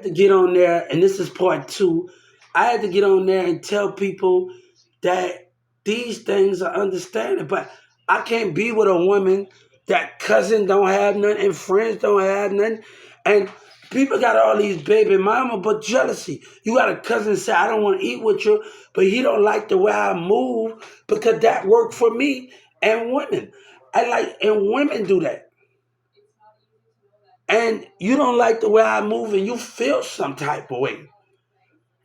to get on there, and this is part two. I had to get on there and tell people that these things are understanding, but I can't be with a woman that cousin don't have none and friends don't have none, and people got all these baby mama, but jealousy. You got a cousin say I don't want to eat with you, but he don't like the way I move because that worked for me and women. And women do that. And you don't like the way I move and you feel some type of way.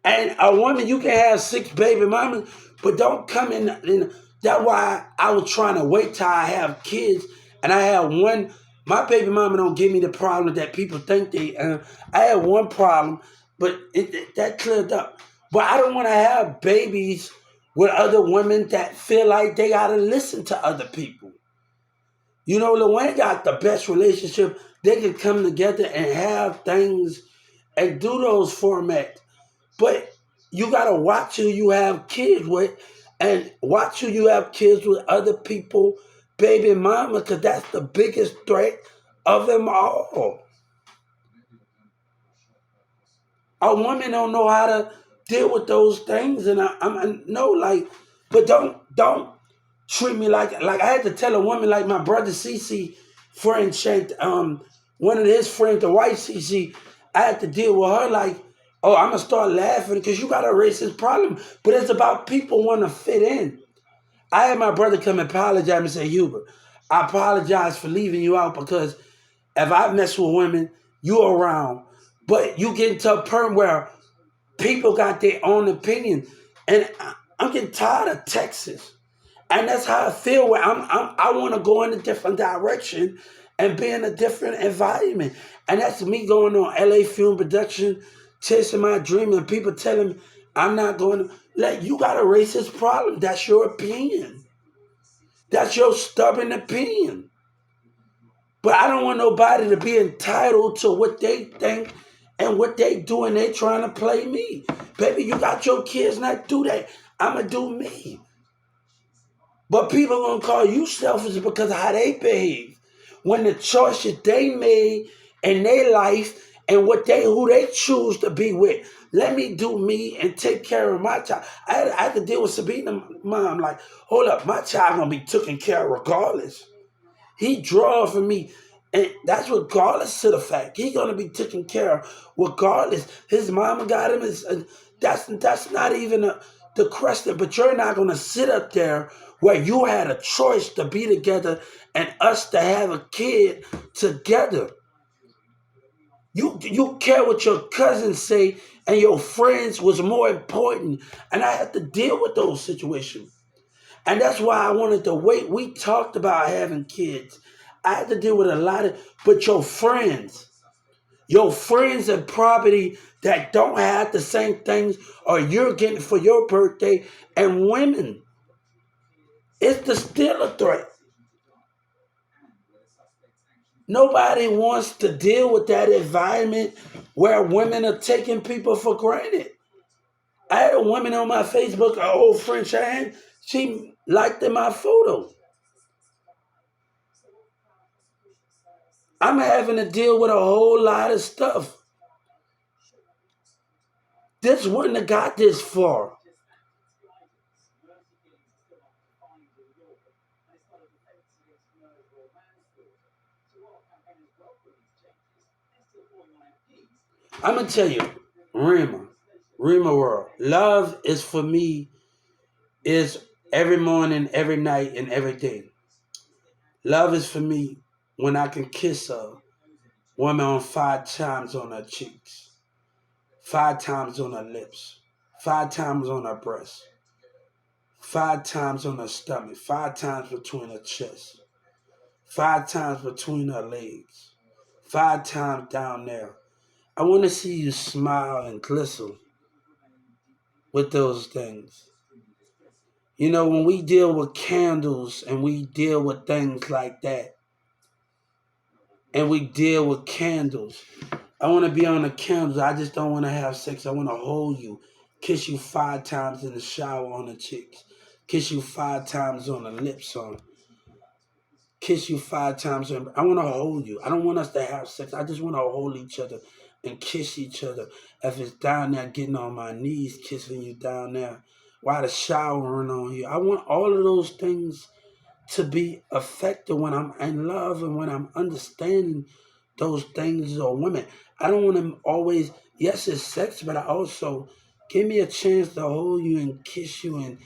And a woman, you can have six baby mamas, but don't come in. That's why I was trying to wait till I have kids, and I have one. My baby mama don't give me the problem that people think they. I had one problem, but that cleared up. But I don't want to have babies with other women that feel like they gotta listen to other people. You know, Luann got the best relationship. They can come together and have things and do those formats. But you gotta watch who you have kids with, and watch who you have kids with other people, baby mama, because that's the biggest threat of them all. A woman don't know how to deal with those things, and I know like, but don't treat me like I had to tell a woman like my brother CC friend shanked one of his friends, the white CC. I had to deal with her like, oh, I'm gonna start laughing because you got a racist problem, but it's about people want to fit in. I had my brother come and apologize and say, Hubert, I apologize for leaving you out because if I mess with women, you around, but you get into a point where people got their own opinion, and I'm getting tired of Texas. And that's how I feel. Where I want to go in a different direction and be in a different environment. And that's me going on LA Film Production, chasing my dream, and people telling me I'm not going to. Like, you got a racist problem. That's your opinion. That's your stubborn opinion. But I don't want nobody to be entitled to what they think and what they do, and they trying to play me. Baby, you got your kids, not do that. I'ma do me. But people gonna call you selfish because of how they behave. When the choices they made in their life and who they choose to be with. Let me do me and take care of my child. I had to deal with Sabina mom, like, hold up, my child gonna be taken care of regardless. He draw for me. And that's regardless to the fact. He gonna be taken care of regardless. His mama got him. That's not even the question. But you're not gonna sit up there where you had a choice to be together and us to have a kid together. You care what your cousins say and your friends was more important. And I had to deal with those situations. And that's why I wanted to wait. We talked about having kids. I had to deal with a lot of, but your friends and property that don't have the same things or you're getting for your birthday, and women, still a threat. Nobody wants to deal with that environment where women are taking people for granted. I had a woman on my Facebook, an old friend, Shane. She liked in my photo. I'm having to deal with a whole lot of stuff. This wouldn't have got this far. I'm gonna tell you, Rima World. Love is for me is every morning, every night, and every day. Love is for me when I can kiss a woman on 5 times on her cheeks, 5 times on her lips, 5 times on her breast, 5 times on her stomach, 5 times between her chest, 5 times between her legs, 5 times down there. I want to see you smile and glisten with those things. You know, when we deal with candles and we deal with things like that, and we deal with candles, I want to be on the candles. I just don't want to have sex. I want to hold you, kiss you 5 times in the shower on the cheeks, kiss you 5 times on the lips, kiss you 5 times. I want to hold you. I don't want us to have sex. I just want to hold each other. and kiss each other. If it's down there getting on my knees, kissing you down there while the showering on you. I want all of those things to be effective when I'm in love and when I'm understanding those things or women. I don't want to always, yes, it's sex, but I also give me a chance to hold you and kiss you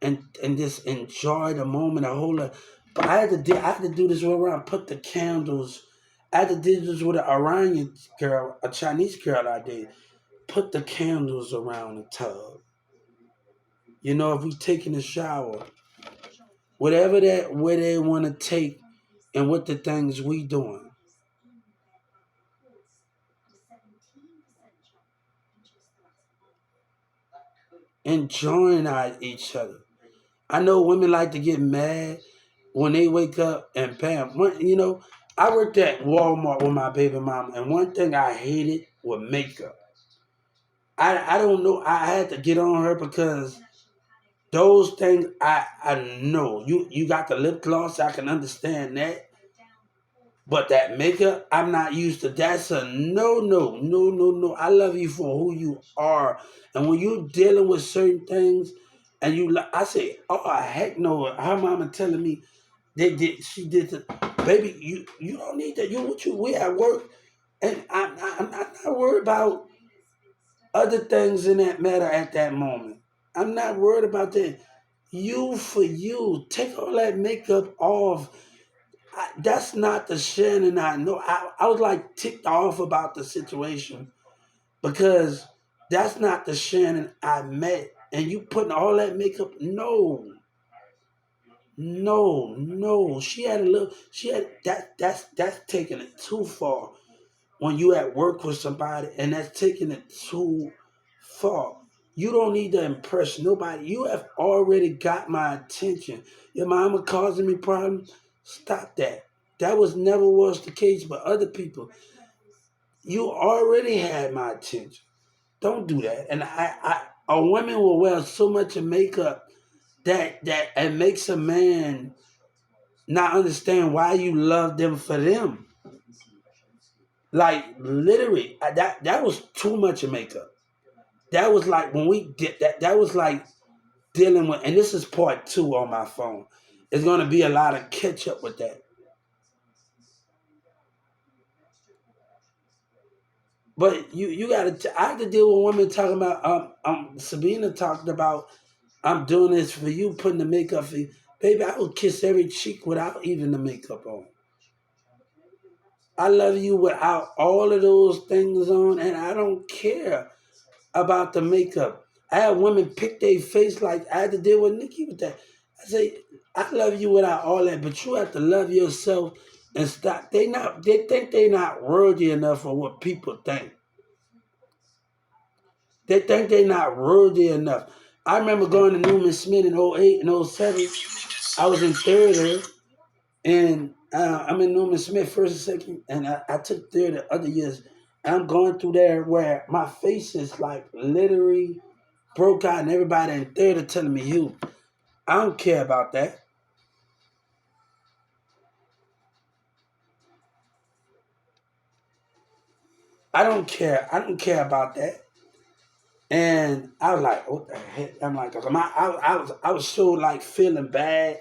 and just enjoy the moment. I hold it. But I had to do this where I put the candles. I had to do this with an Iranian girl, a Chinese girl I did. Put the candles around the tub. You know, if we taking a shower, whatever that where they want to take and what the things we doing, enjoying each other. I know women like to get mad when they wake up and bam. I worked at Walmart with my baby mama, and one thing I hated was makeup. I don't know. I had to get on her because those things I know. You got the lip gloss. I can understand that. But that makeup, I'm not used to. That's a no. I love you for who you are, and when you're dealing with certain things, and I say, oh heck no. Her mama telling me she did the baby. You don't need that. We at work, and I'm not worried about other things in that matter at that moment. I'm not worried about that. You for you, take all that makeup off. That's not the Shannon I know. I was like ticked off about the situation because that's not the Shannon I met. And you putting all that makeup, no. She had a little. She had that. That's taking it too far. When you at work with somebody, and that's taking it too far. You don't need to impress nobody. You have already got my attention. Your mama causing me problems. Stop that. That never was the case, but other people, you already had my attention. Don't do that. And a woman will wear so much of makeup that it makes a man not understand why you love them for them. Like literally, that was too much of makeup. That was like when we did that. That was like dealing with, and this is part two on my phone. It's gonna be a lot of catch up with that. But you gotta. I have to deal with women talking about. Sabina talked about. I'm doing this for you, putting the makeup for you, baby. I would kiss every cheek without even the makeup on. I love you without all of those things on, and I don't care about the makeup. I had women pick their face like I had to deal with Nikki with that. I say, I love you without all that, but you have to love yourself and stop. They think they not worthy enough for what people think. They think they not worthy enough. I remember going to Newman Smith in '08 and '07. I was in theater and I'm in Newman Smith first and second, and I took theater the other years. And I'm going through there where my face is like literally broke out, and everybody in theater telling me, "You, I don't care about that. I don't care. I don't care about that." And I was like, "What the heck?" I'm like, I was so like feeling bad.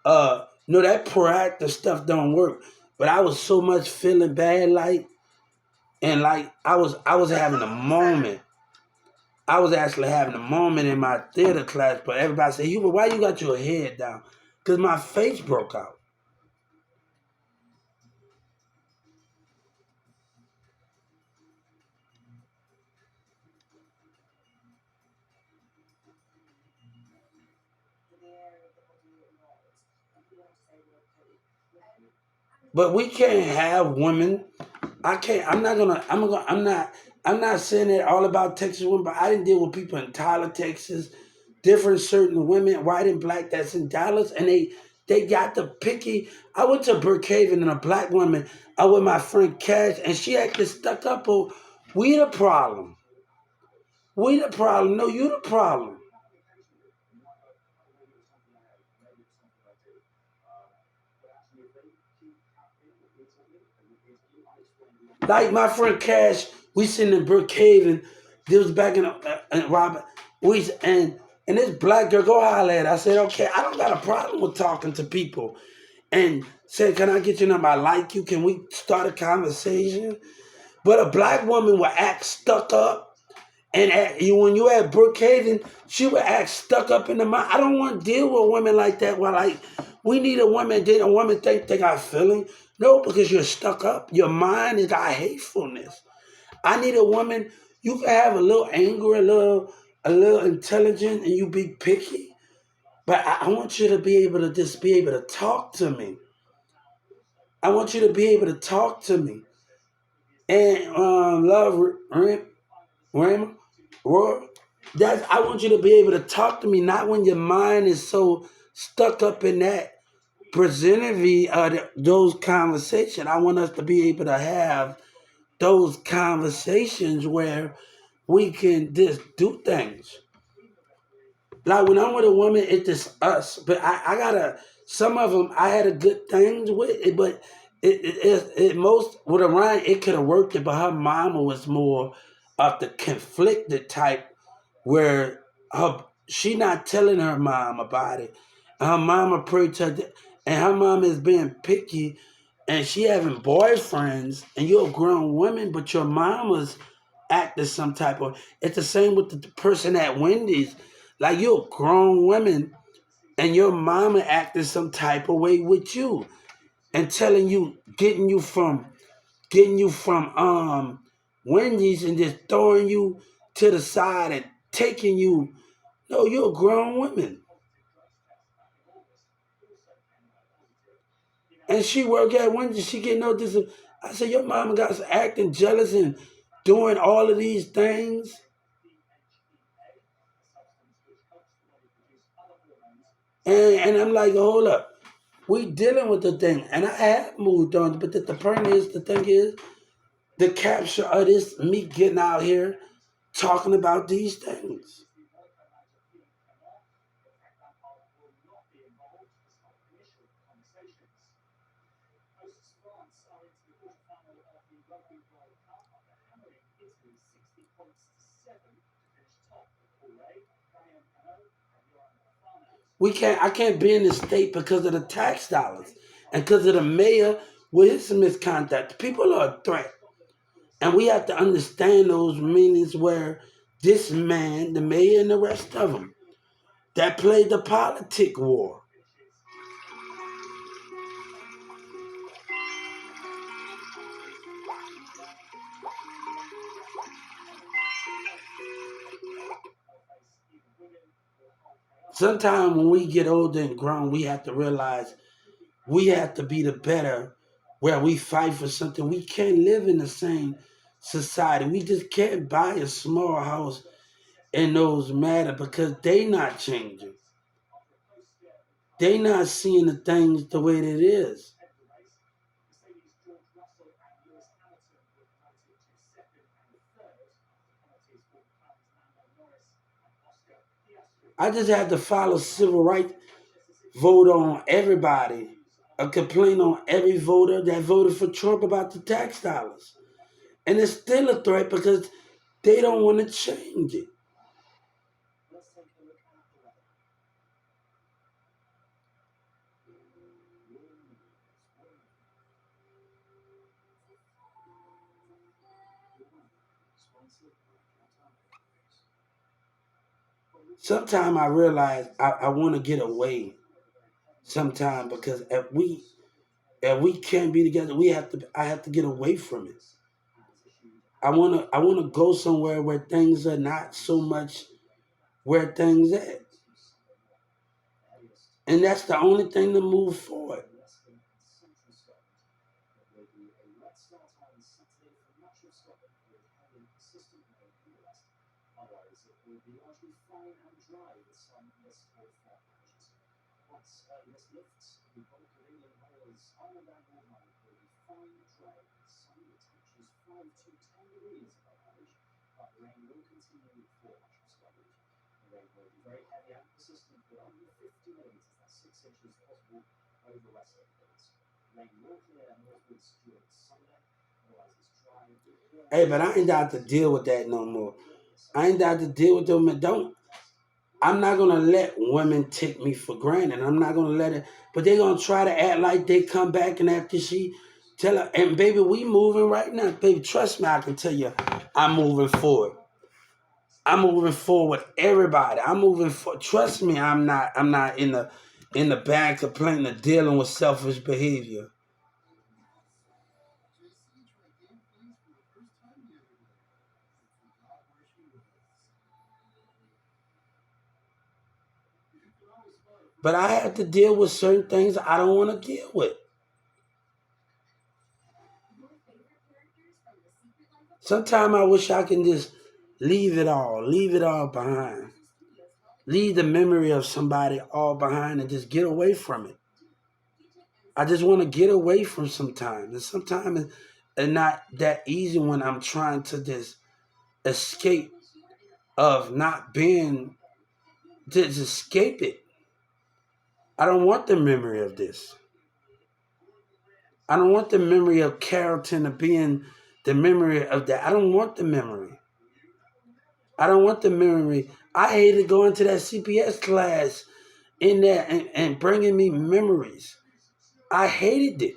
That proactive stuff don't work, but I was so much feeling bad, like, and like I was having a moment. I was actually having a moment in my theater class, but everybody said, "Hubert, why you got your head down?" Because my face broke out. But we can't have women. I can't. I'm not gonna. I'm gonna. I'm not. I'm not saying it all about Texas women, but I didn't deal with people in Tyler, Texas, different certain women, white and black, that's in Dallas, and they got the picky. I went to Brookhaven and a black woman. I with my friend Cash, and she acted stuck up. Oh, we the problem. We the problem. No, you the problem. Like my friend Cash We sitting in Brookhaven. This was back in Robert. And this black girl go holler at. I said, okay, I don't got a problem with talking to people. And said, can I get your number? I like you. Can we start a conversation? But a black woman will act stuck up. And when you at Brookhaven, she would act stuck up in the mind. I don't want to deal with women like that. Well, like, we need a woman. Did a woman think they got feeling? No, because you're stuck up. Your mind has got hatefulness. I need a woman. You can have a little anger, a little intelligent, and you be picky. But I want you to be able to just be able to talk to me. I want you to be able to talk to me. And love, Ram, Roy, that's I want you to be able to talk to me, not when your mind is so stuck up in that presenting those conversations. I want us to be able to have those conversations where we can just do things. Like when I'm with a woman, it's just us. But I gotta. Some of them I had a good things with it, but it most with Orion it could have worked it, but her mama was more of the conflicted type, where she not telling her mom about it. Her mama prayed to her, and her mom is being picky, and she having boyfriends, and you're a grown woman, but your mama's acting some type of. It's the same with the person at Wendy's. Like you're a grown woman and your mama acting some type of way with you and telling you, getting you from Wendy's and just throwing you to the side and taking you. No, you're a grown woman. And she work at Wendy's, she get no dis. I said, your mama got acting jealous and doing all of these things. And I'm like, hold up. We dealing with the thing. And I have moved on, but the point is, the thing is, the capture of this, me getting out here talking about these things. I can't be in this state because of the tax dollars and because of the mayor with his misconduct. People are a threat. And we have to understand those meanings where this man, the mayor and the rest of them, that played the politic war. Sometimes when we get older and grown, we have to realize we have to be the better where we fight for something. We can't live in the same society. We just can't buy a small house in those matter because they not changing. They not seeing the things the way that it is. I just had to follow civil rights vote on everybody, a complaint on every voter that voted for Trump about the tax dollars. And it's still a threat because they don't want to change it. Sometimes I realize I want to get away sometimes because if we can't be together, I have to get away from it. I wanna go somewhere where things are not so much where things at. And that's the only thing to move forward. Hey, but I ain't got to deal with that no more. I ain't got to deal with them. Don't. I'm not gonna let women take me for granted. I'm not gonna let it. But they gonna try to act like they come back and after she tell her. And baby, we moving right now, baby. Trust me, I can tell you, I'm moving forward. I'm moving forward. Everybody, I'm moving forward. Trust me, I'm not. I'm not in the bad complaining or dealing with selfish behavior. But I have to deal with certain things I don't want to deal with. Sometimes I wish I can just leave it all behind. Leave the memory of somebody all behind and just get away from it. I just want to get away from sometimes. And sometimes it's not that easy when I'm trying to just escape of not being, just escape it. I don't want the memory of this. I don't want the memory of Carrollton of being the memory of that. I don't want the memory. I don't want the memory. I hated going to that CPS class in there and bringing me memories. I hated it.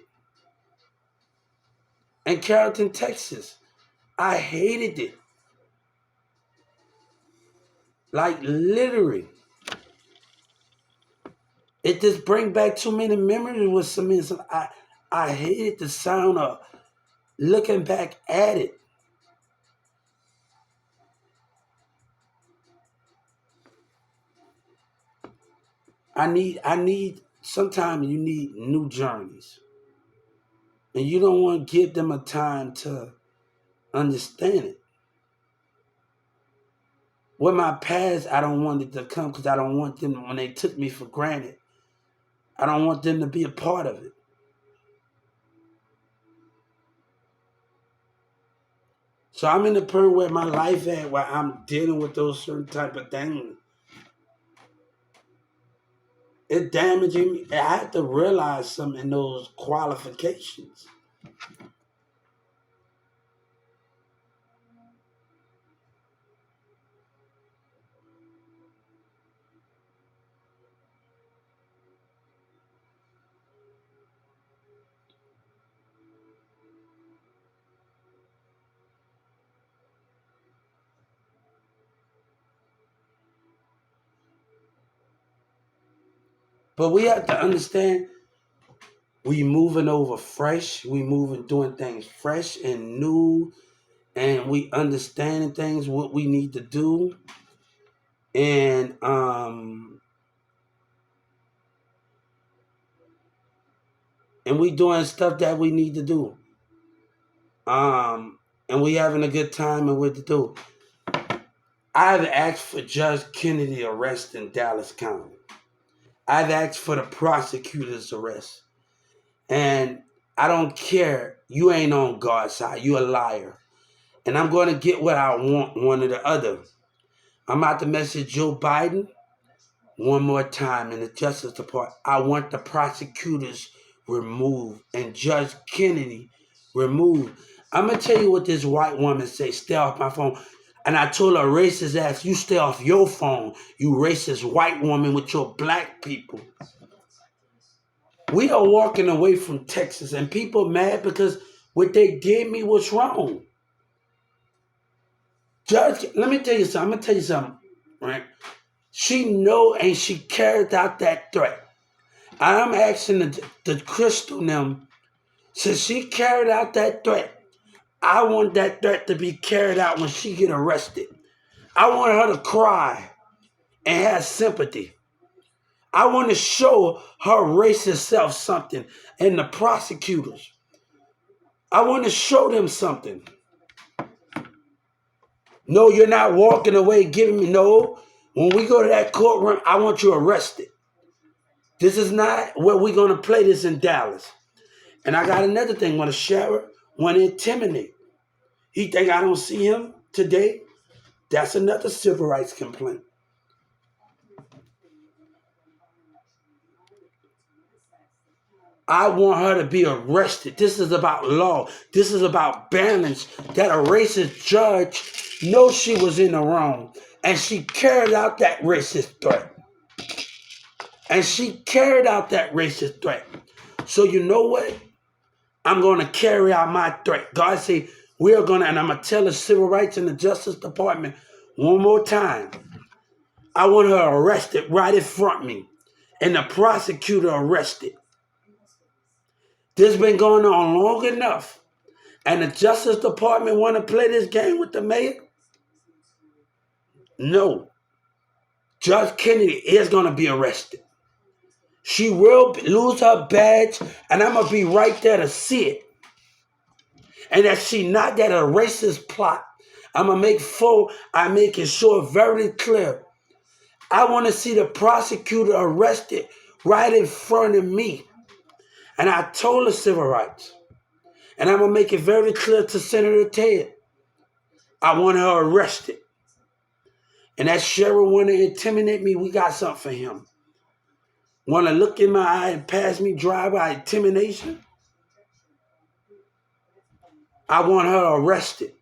In Carrollton, Texas, I hated it. Like literally. It just bring back too many memories with some. I hated the sound of looking back at it. I need sometimes you need new journeys. And you don't want to give them a time to understand it. With my past, I don't want it to come because I don't want them, when they took me for granted, I don't want them to be a part of it. So I'm in the point where my life at where I'm dealing with those certain type of things. It damaging me. I had to realize something in those qualifications. But we have to understand we moving over fresh. We moving doing things fresh and new, and we understanding things what we need to do, and we doing stuff that we need to do. Um, and we having a good time and what to do. I've asked for Judge Kennedy arrest in Dallas County. I've asked for the prosecutor's arrest. And I don't care. You ain't on God's side. You a liar. And I'm going to get what I want, one or the other. I'm about to message Joe Biden one more time in the Justice Department. I want the prosecutors removed and Judge Kennedy removed. I'm going to tell you what this white woman say. Stay off my phone. And I told her racist ass, you stay off your phone, you racist white woman with your black people. We are walking away from Texas and people mad because what they did me was wrong. Judge, let me tell you something. I'm gonna tell you something, right? She know and she carried out that threat. I'm asking the Crystal them, since she carried out that threat, I want that threat to be carried out when she get arrested. I want her to cry and have sympathy. I want to show her racist self something and the prosecutors. I want to show them something. No, you're not walking away giving me no. When we go to that courtroom, I want you arrested. This is not where we're going to play this in Dallas. And I got another thing. When a sheriff want to intimidate, he think I don't see him today. That's another civil rights complaint. I want her to be arrested. This is about law. This is about balance. That a racist judge knows she was in the wrong. And she carried out that racist threat. And she carried out that racist threat. So you know what? I'm going to carry out my threat. God said, we are going to, and I'm going to tell the Civil Rights and the Justice Department one more time. I want her arrested right in front of me. And the prosecutor arrested. This has been going on long enough. And the Justice Department want to play this game with the mayor? No. Judge Kennedy is going to be arrested. She will lose her badge, and I'm going to be right there to see it. And that she not that a racist plot. I'm going to make it sure very clear. I want to see the prosecutor arrested right in front of me. And I told the Civil Rights. And I'm going to make it very clear to Senator Ted. I want her arrested. And that sheriff want to intimidate me, we got something for him. Want to look in my eye and pass me drive-by intimidation? I want her arrested.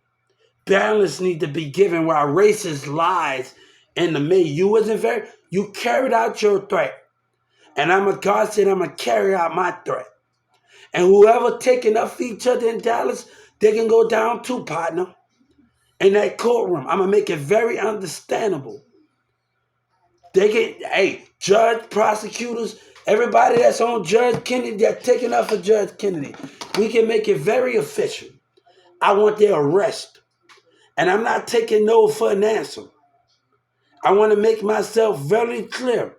Balance need to be given while racist lies in the mail. You carried out your threat. And God said I'm going to carry out my threat. And whoever taking up each other in Dallas, they can go down too, partner. In that courtroom. I'm going to make it very understandable. Judge, prosecutors, everybody that's on Judge Kennedy, they're taking up for Judge Kennedy. We can make it very official. I want their arrest. And I'm not taking no for an answer. I want to make myself very clear.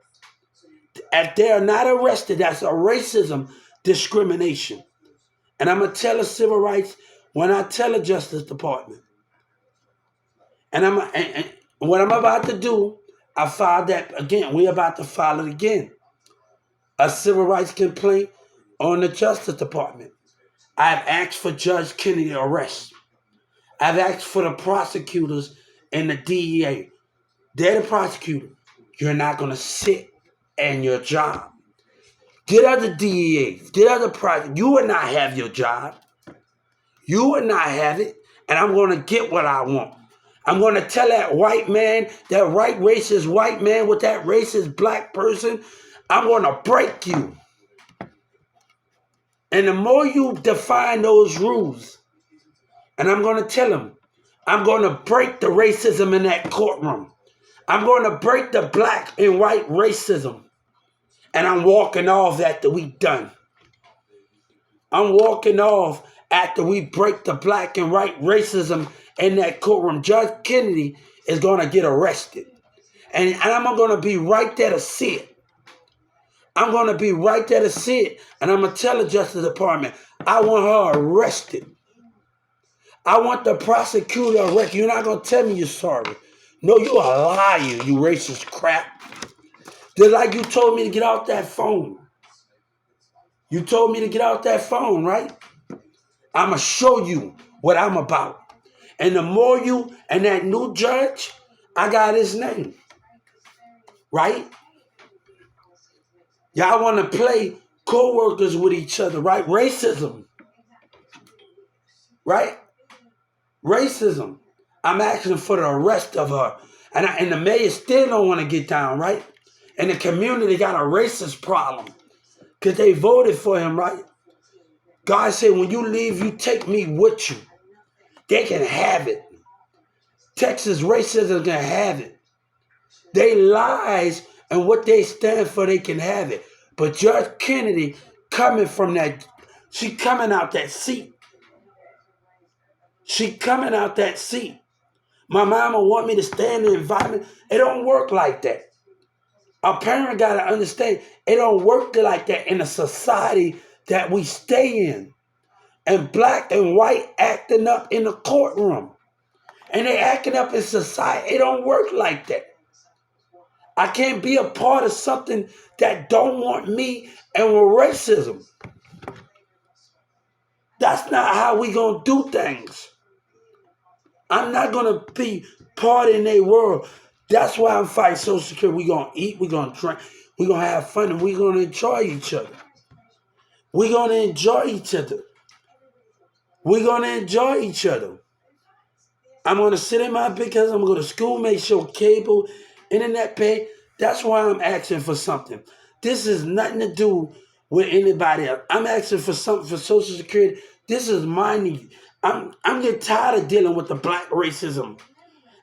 If they are not arrested, that's a racism discrimination. And I'm going to tell the Civil Rights when I tell the Justice Department. And what I'm about to do, I filed that again. We're about to file it again. A civil rights complaint on the Justice Department. I've asked for Judge Kennedy arrest. I've asked for the prosecutors and the DEA. They're the prosecutor. You're not going to sit in your job. Get other DEAs. Get other prosecutors. You will not have your job. You will not have it. And I'm going to get what I want. I'm going to tell that white man, that racist white man with that racist black person, I'm going to break you. And the more you define those rules, and I'm going to tell him, I'm going to break the racism in that courtroom. I'm going to break the black and white racism. And I'm walking off after we done. I'm walking off after we break the black and white racism in that courtroom. Judge Kennedy is going to get arrested. And I'm going to be right there to see it. I'm going to be right there to see it. And I'm going to tell the Justice Department, I want her arrested. I want the prosecutor arrested. You're not going to tell me you're sorry. No, you're a liar, you racist crap. Just like you told me to get off that phone. You told me to get off that phone, right? I'm going to show you what I'm about. And the more you, and that new judge, I got his name. Right? Y'all want to play co-workers with each other, right? Racism. Right? Racism. I'm asking for the arrest of her. And the mayor still don't want to get down, right? And the community got a racist problem. Because they voted for him, right? God said, when you leave, you take me with you. They can have it. Texas racism can have it. They lies and what they stand for, they can have it. But Judge Kennedy coming from that, she coming out that seat. She coming out that seat. My mama want me to stay in the environment. It don't work like that. A parent got to understand, it don't work like that in a society that we stay in. And black and white acting up in the courtroom. And they acting up in society. It don't work like that. I can't be a part of something that don't want me and with racism. That's not how we going to do things. I'm not going to be part in their world. That's why I'm fighting Social Security. We're going to eat, we're going to drink, we're going to have fun, and we're going to enjoy each other. We're going to enjoy each other. We're going to enjoy each other. I'm going to sit in my because I'm going to go to school, make sure cable, internet pay. That's why I'm asking for something. This has nothing to do with anybody else. I'm asking for something for Social Security. This is my need. I'm getting tired of dealing with the black racism.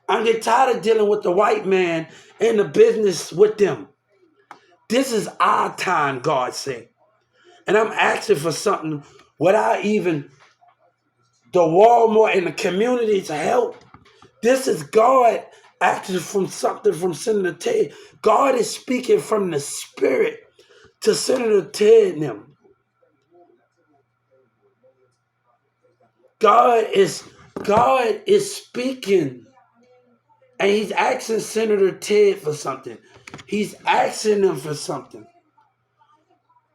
I'm getting tired of dealing with the white man and the business with them. This is our time, God said. And I'm asking for something without even the Walmart and the community to help. This is God acting from something from Senator Ted. God is speaking from the spirit to Senator Ted and them. God is speaking, and he's asking Senator Ted for something. He's asking them for something.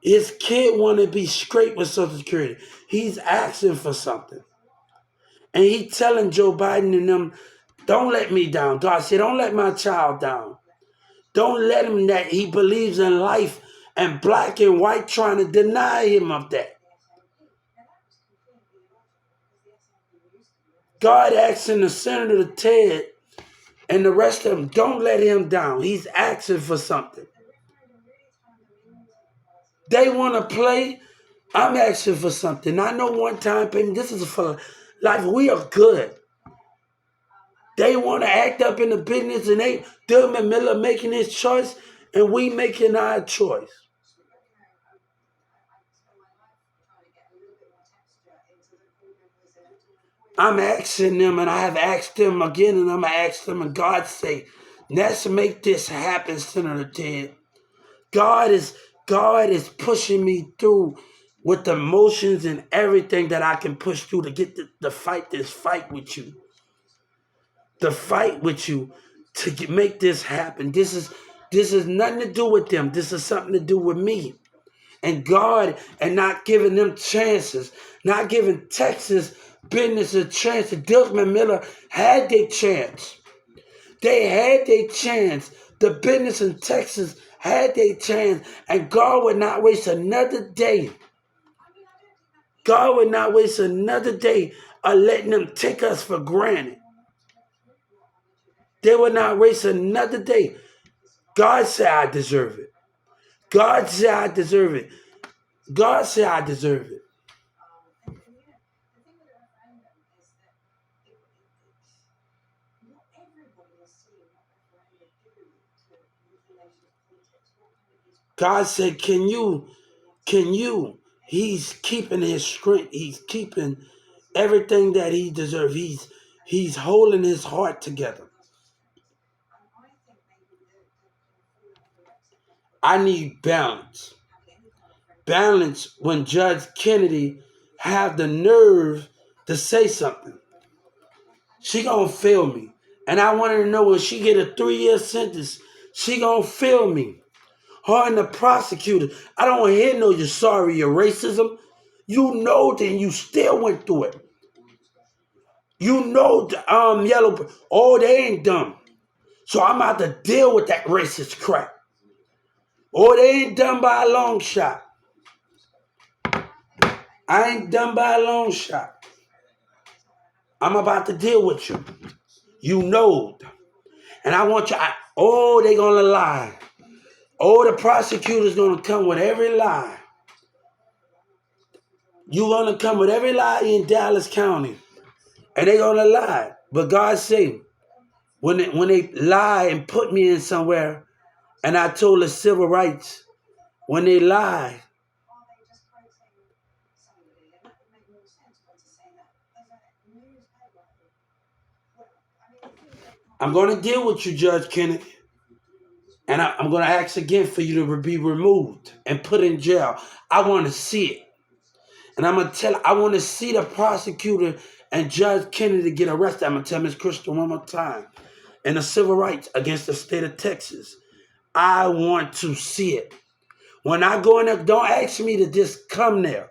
His kid want to be straight with Social Security. He's asking for something. And he telling Joe Biden and them, don't let me down. God said, don't let my child down. Don't let him that he believes in life and black and white trying to deny him of that. God asking the Senator Ted and the rest of them, don't let him down. He's asking for something. They want to play. I'm asking for something. I know one time payment. This is for life. We are good. They want to act up in the business, and Dylan and Miller making his choice, and we making our choice. I'm asking them, and I have asked them again, and I'm going to ask them, and God say, let's make this happen, Senator Ted. God is pushing me through with the emotions and everything that I can push through to get to fight this fight with you. To fight with you to make this happen. This is nothing to do with them. This is something to do with me. And God, and not giving them chances, not giving Texas business a chance. Dilkman Miller had their chance. They had their chance. The business in Texas had their chance. And God would not waste another day. God would not waste another day of letting them take us for granted. They would not waste another day. God said I deserve it. God said I deserve it. God said I deserve it. God said, can you? He's keeping his strength. He's keeping everything that he deserves. He's holding his heart together. I need balance. Balance when Judge Kennedy have the nerve to say something. She gonna fail me. And I want her to know when she get a 3-year sentence, she gonna fail me. Her and the prosecutor. I don't want to hear no you're sorry, you're racism. You know that you still went through it. You know the yellow, oh, they ain't dumb. So I'm about to deal with that racist crap. Oh, they ain't done by a long shot. I ain't done by a long shot. I'm about to deal with you. You know. And I want you, they gonna lie. Oh, the prosecutor's gonna come with every lie. You gonna come with every lie in Dallas County. And they gonna lie. But God say, when they lie and put me in somewhere, and I told the civil rights, when they lie, I'm going to deal with you, Judge Kennedy. And I'm going to ask again for you to be removed and put in jail. I want to see it. And I'm going to I want to see the prosecutor and Judge Kennedy get arrested. I'm going to tell Ms. Crystal one more time. And the civil rights against the state of Texas. I want to see it. When I go in there, don't ask me to just come there.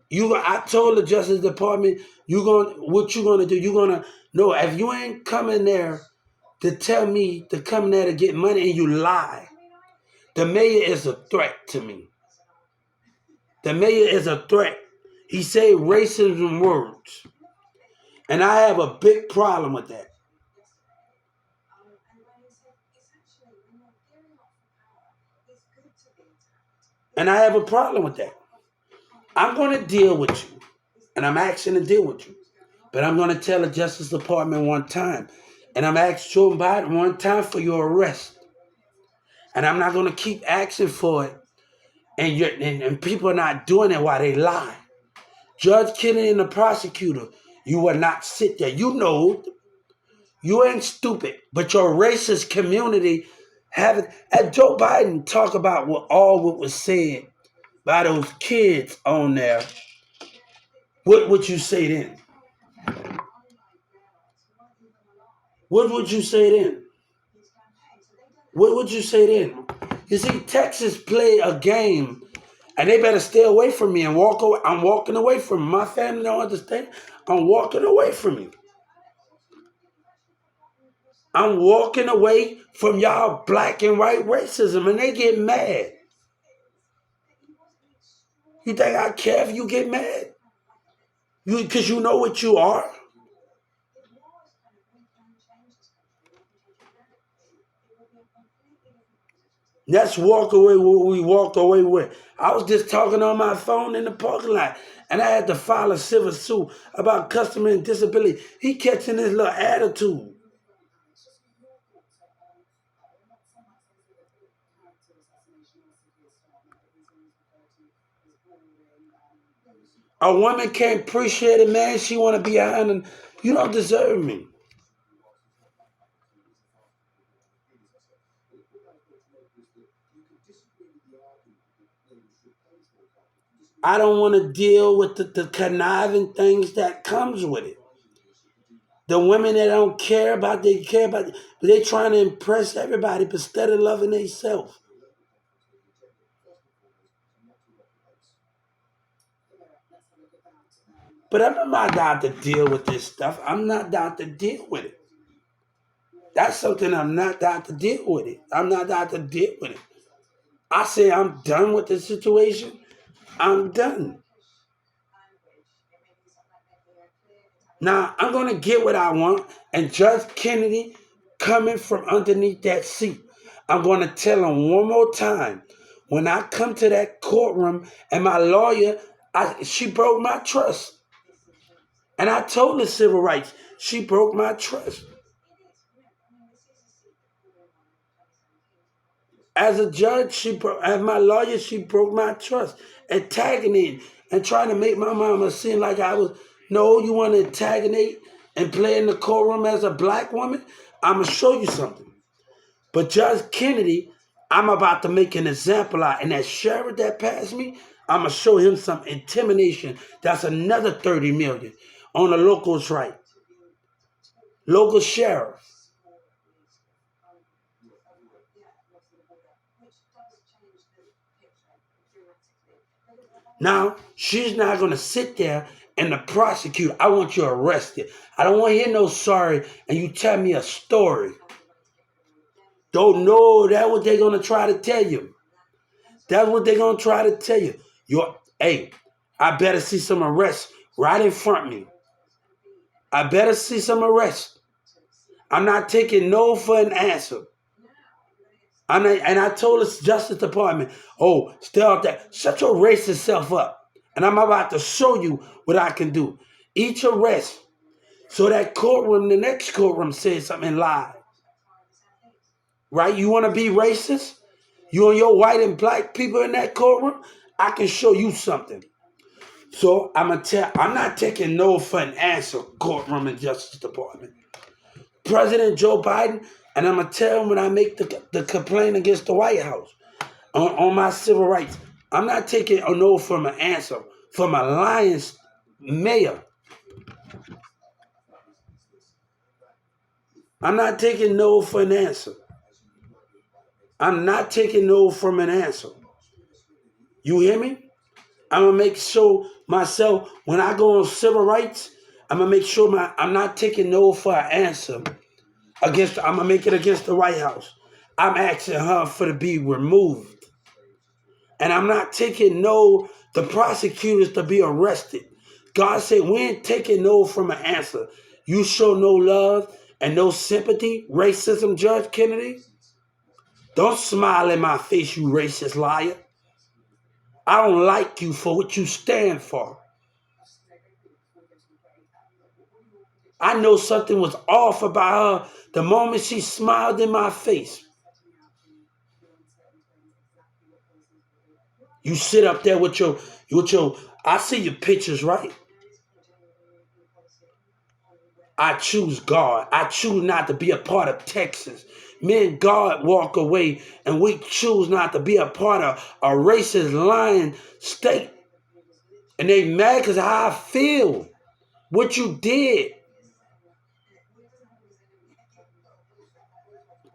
I told the Justice Department, what you gonna do? You gonna no, if you ain't coming there to tell me to come there to get money and you lie, the mayor is a threat to me. The mayor is a threat. He said racism words. And I have a big problem with that. And I have a problem with that. I'm going to deal with you. And I'm asking to deal with you. But I'm going to tell the Justice Department one time. And I'm asking Joe Biden one time for your arrest. And I'm not going to keep asking for it. And people are not doing it while they lie. Judge Kennedy and the prosecutor, you will not sit there. You know, you ain't stupid, but your racist community haven't. And Joe Biden talk about what was said by those kids on there. What would you say then? What would you say then? What would you say then? You see, Texas play a game, and they better stay away from me and walk away. I'm walking away from them. My family don't understand. I'm walking away from you. I'm walking away from y'all black and white racism, and they get mad. You think I care if you get mad? Because you know what you are? Let's walk away with what we walk away with. I was just talking on my phone in the parking lot, and I had to file a civil suit about customer and disability. He catching his little attitude. A woman can't appreciate a man. She want to be behind him. You don't deserve me. I don't want to deal with the conniving things that comes with it. The women that don't care about, but they trying to impress everybody, but instead of loving themselves. But I'm not down to deal with this stuff. I'm not down to deal with it. That's something I'm not down to deal with it. I'm not down to deal with it. I say I'm done with the situation. I'm done. Now I'm gonna get what I want, and Judge Kennedy coming from underneath that seat. I'm gonna tell him one more time. When I come to that courtroom and my lawyer, she broke my trust. And I told the civil rights, she broke my trust. As a judge, as my lawyer, she broke my trust, antagonating and trying to make my mama seem like I was. No, you want to antagonate and play in the courtroom as a black woman? I'm gonna show you something. But Judge Kennedy, I'm about to make an example out, and that sheriff that passed me, I'm gonna show him some intimidation. That's another 30 million on the locals' right. Local sheriff. Now, she's not going to sit there and the prosecutor, I want you arrested. I don't want to hear no sorry and you tell me a story. Don't know that's what they're going to try to tell you. That's what they're going to try to tell you. Hey, I better see some arrests right in front of me. I better see some arrests. I'm not taking no for an answer. And I told the Justice Department, oh, stay out there. Shut your racist self up. And I'm about to show you what I can do. Each arrest. So that courtroom, the next courtroom says something and lied. Right? You want to be racist? You and your white and black people in that courtroom? I can show you something. So I'm not taking no for an answer, courtroom and Justice Department. President Joe Biden, and I'm going to tell him when I make the complaint against the White House on my civil rights. I'm not taking a no from an answer from a lying mayor. I'm not taking no for an answer. I'm not taking no from an answer. You hear me? I'm going to make sure myself, when I go on civil rights, I'm going to make sure I'm not taking no for an answer. I'm going to make it against the White House. I'm asking her for to be removed. And I'm not taking no the prosecutors to be arrested. God said, we ain't taking no from an answer. You show no love and no sympathy, racism, Judge Kennedy. Don't smile in my face, you racist liar. I don't like you for what you stand for. I know something was off about her the moment she smiled in my face. You sit up there with your, I see your pictures, right? I choose God. I choose not to be a part of Texas. Me and God walk away, and we choose not to be a part of a racist lying state. And they mad because how I feel, what you did.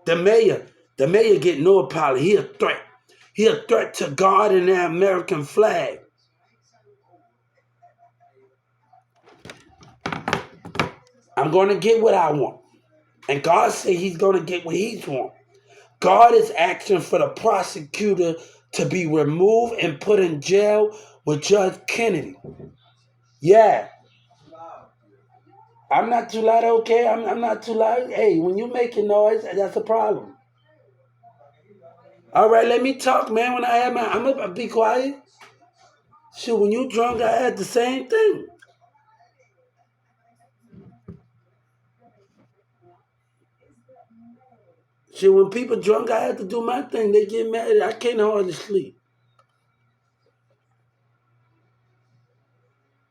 The mayor get no apology. He a threat. He a threat to God and the American flag. I'm going to get what I want. And God said he's going to get what he wants. God is asking for the prosecutor to be removed and put in jail with Judge Kennedy. Yeah. I'm not too loud, okay? I'm not too loud. Hey, when you making noise, that's a problem. All right, let me talk, man. When I have I'm going to be quiet. Shoot, when you drunk, I had the same thing. Shit, when people drunk, I have to do my thing. They get mad. I can't hardly sleep.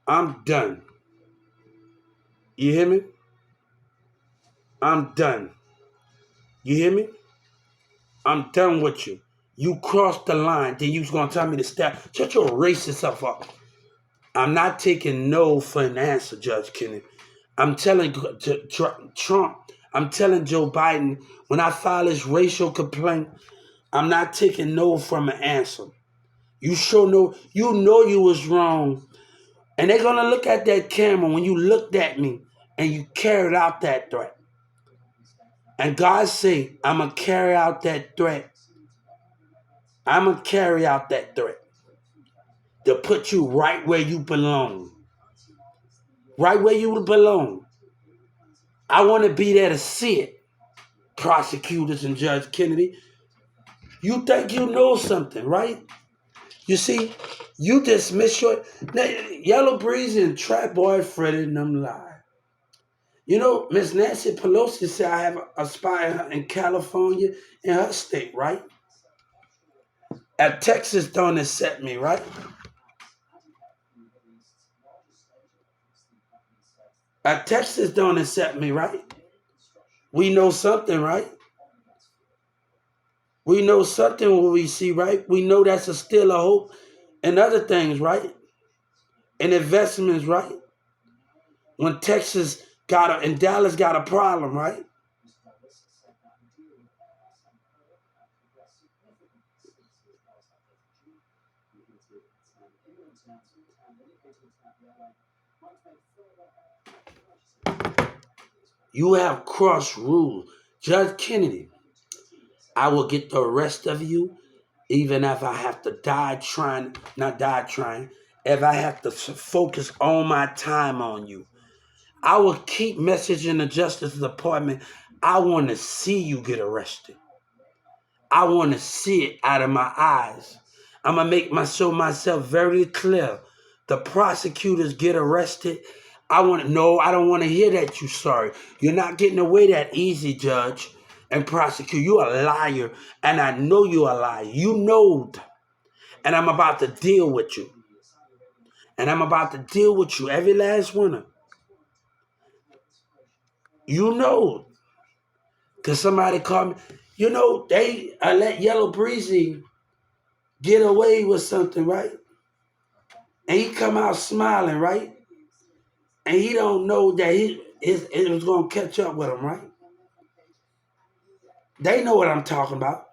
I'm done. You hear me? I'm done. You hear me? I'm done with you. You crossed the line, then you was gonna tell me to stop. Shut your racist stuff up. I'm not taking no for an answer, Judge Kennedy. I'm telling Trump, I'm telling Joe Biden, when I file this racial complaint, I'm not taking no from an answer. You sure know you was wrong. And they're gonna look at that camera when you looked at me and you carried out that threat. And God say, I'm gonna carry out that threat. I'm gonna carry out that threat to put you right where you belong. Right where you belong. I want to be there to see it. Prosecutors and Judge Kennedy. You think you know something, right? You see, you dismiss your... Yellow Breeze and Trap Boy Freddy and them lie. You know, Miss Nancy Pelosi said I have a spy in California in her state, right? At Texas don't accept me, right? At Texas don't accept me, right? We know something, right? We know something when we see, right? We know that's still a hope and other things, right? And investments, right? When Texas and Dallas got a problem, right? You have crossed rules. Judge Kennedy, I will get the rest of you, even if I have to not die trying, if I have to focus all my time on you. I will keep messaging the Justice Department. I want to see you get arrested. I want to see it out of my eyes. I'm going to show myself very clear. The prosecutors get arrested. I don't want to hear that you sorry. You're not getting away that easy, Judge and prosecutor. You're a liar, and I know you're a liar. You know, and I'm about to deal with you. And I'm about to deal with you, every last one of them. You know, because somebody called me. You know, I let Yellow Breezy get away with something, right? And he come out smiling, right? And he don't know that it was going to catch up with him, right? They know what I'm talking about.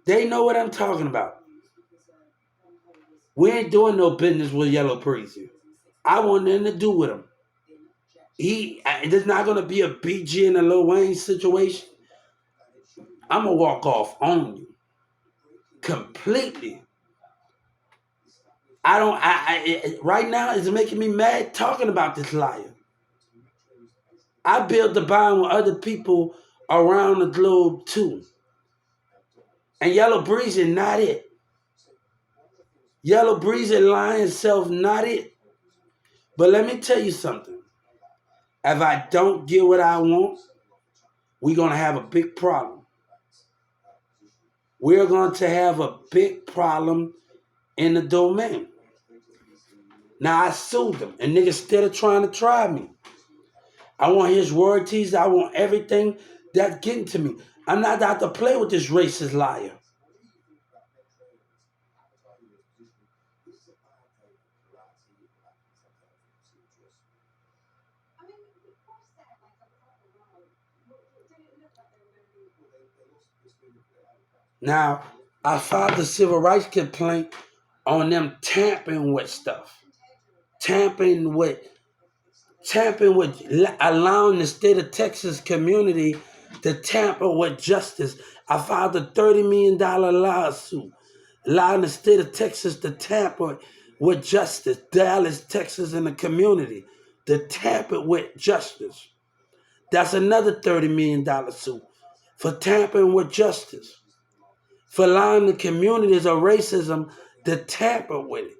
They know what I'm talking about. We ain't doing no business with Yellow Breezy. I want nothing to do with him. There's not going to be a BG and a Lil Wayne situation. I'm going to walk off on you. Completely. I don't. Right now it's making me mad talking about this liar. I built the bond with other people around the globe too, and Yellow Breezy not it. Yellow Breezy lying self not it. But let me tell you something. If I don't get what I want, we're gonna have a big problem. We're going to have a big problem in the domain. Now I sued them, and niggas still trying to try me. I want his royalties. I want everything that's getting to me. I'm not out to play with this racist liar. Now, I filed the civil rights complaint on them tampering with stuff. Tampering with allowing the state of Texas community to tamper with justice. I filed a $30 million lawsuit allowing the state of Texas to tamper with justice. Dallas, Texas, and the community to tamper with justice. That's another $30 million suit for tampering with justice, for allowing the communities of racism to tamper with it.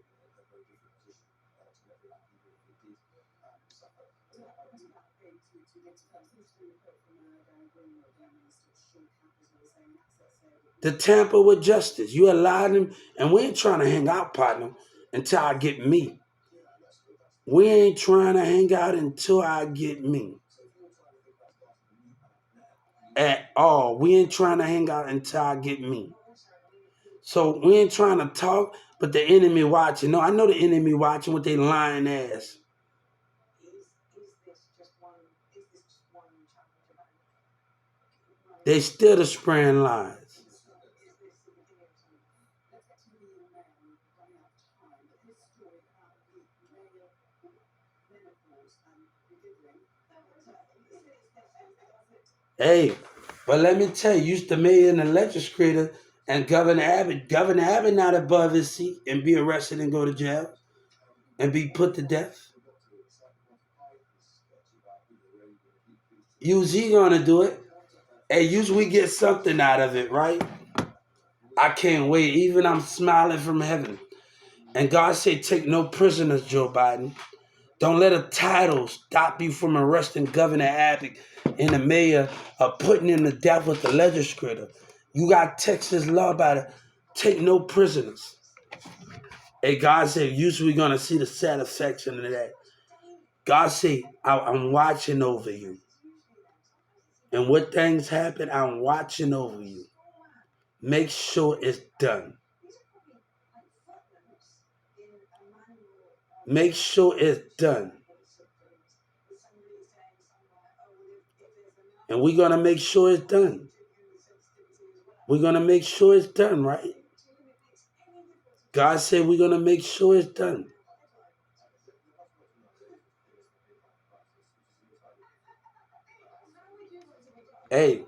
To tamper with justice. You allowed them, and we ain't trying to hang out, partner, until I get me. We ain't trying to hang out until I get me. At all. We ain't trying to hang out until I get me. So we ain't trying to talk, but the enemy watching. No, I know the enemy watching with their lying ass. They still the spraying lies. Hey, but let me tell you, used to mayor and the legislator and Governor Abbott not above his seat and be arrested and go to jail and be put to death. Use he gonna do it. Hey, use we get something out of it, right? I can't wait. Even I'm smiling from heaven. And God said, take no prisoners, Joe Biden. Don't let a title stop you from arresting Governor Abbott and the mayor of putting him to death with the legislator. You got Texas law about it. Take no prisoners. Hey, God said, usually we're going to see the satisfaction of that. God said, I'm watching over you. And what things happen, I'm watching over you. Make sure it's done. Make sure it's done. And we're going to make sure it's done. We're going to make sure it's done, right? God said we're going to make sure it's done. Hey.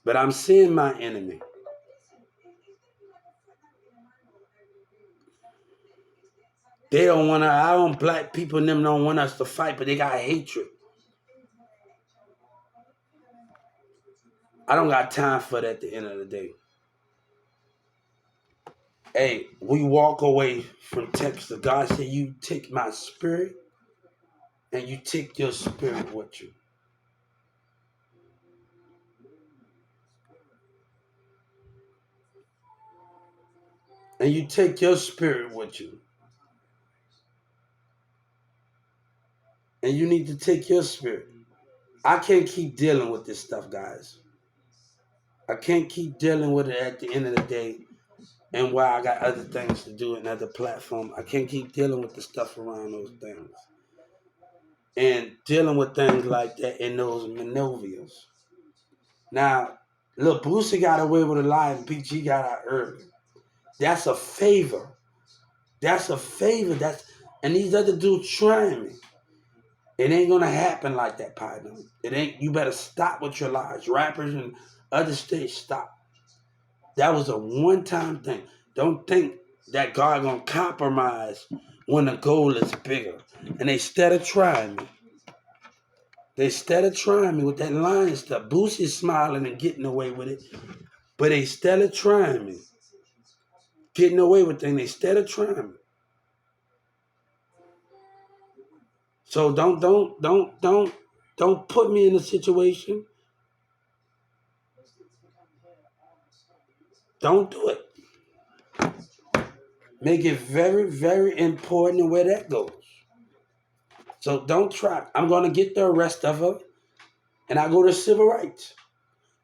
But I'm seeing my enemy. They don't want to, our black people and them don't want us to fight, but they got hatred. I don't got time for that at the end of the day. Hey, we walk away from Texas. God said, you take my spirit and you take your spirit with you. And you take your spirit with you. And you need to take your spirit. I can't keep dealing with this stuff, guys. I can't keep dealing with it at the end of the day. And while I got other things to do and other platforms, I can't keep dealing with the stuff around those things. And dealing with things like that in those manovials. Now, Lil Boosie got away with a lie and PG got out early. That's a favor. That's a favor. And these other dudes trying me. It ain't gonna happen like that, partner. It ain't. You better stop with your lies, rappers and Other states stop. That was a one-time thing. Don't think that God gonna compromise when the goal is bigger. And they instead trying me. They instead trying me with that lying stuff. Boosie's smiling and getting away with it. But they instead trying me. Getting away with things. They instead trying me. So don't put me in a situation. Don't do it. Make it very, very important where that goes. So don't try. I'm going to get the rest of her, and I go to civil rights.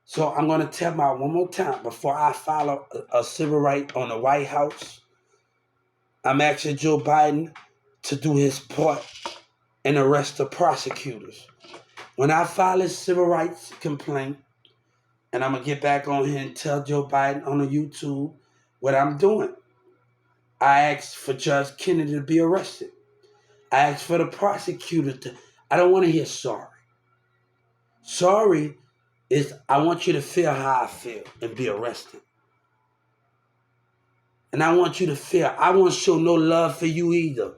So I'm going to tell my one more time before I file a civil right on the White House. I'm asking Joe Biden to do his part and arrest the prosecutors. When I file a civil rights complaint, and I'm going to get back on here and tell Joe Biden on the YouTube what I'm doing. I asked for Judge Kennedy to be arrested. I asked for the prosecutor to, I don't want to hear sorry. Sorry is I want you to feel how I feel and be arrested. And I want you to feel, I won't show no love for you either.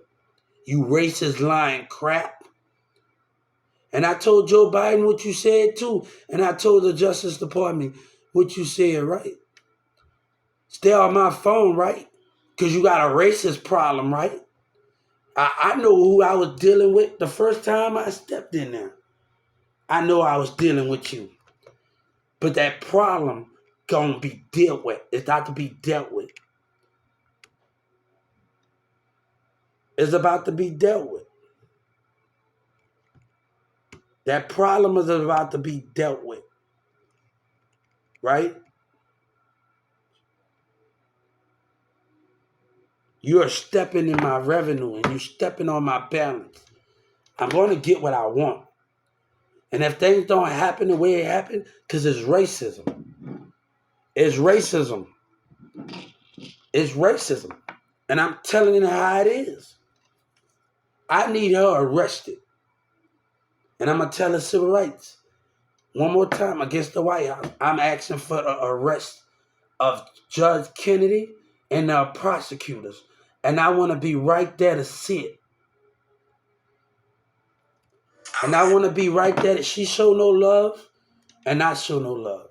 You racist lying crap. And I told Joe Biden what you said too. And I told the Justice Department what you said, right? Stay on my phone, right? Because you got a racist problem, right? I know who I was dealing with the first time I stepped in there. I know I was dealing with you. But that problem gonna be dealt with. It's got to be dealt with. It's about to be dealt with. That problem is about to be dealt with. Right? You are stepping in my revenue and you're stepping on my balance. I'm going to get what I want. And if things don't happen the way it happened, because it's racism. It's racism. It's racism. And I'm telling you how it is. I need her arrested. And I'm going to tell her civil rights. One more time against the White House. I'm asking for the arrest of Judge Kennedy and the prosecutors. And I want to be right there to see it. And I want to be right there that she show no love and I show no love.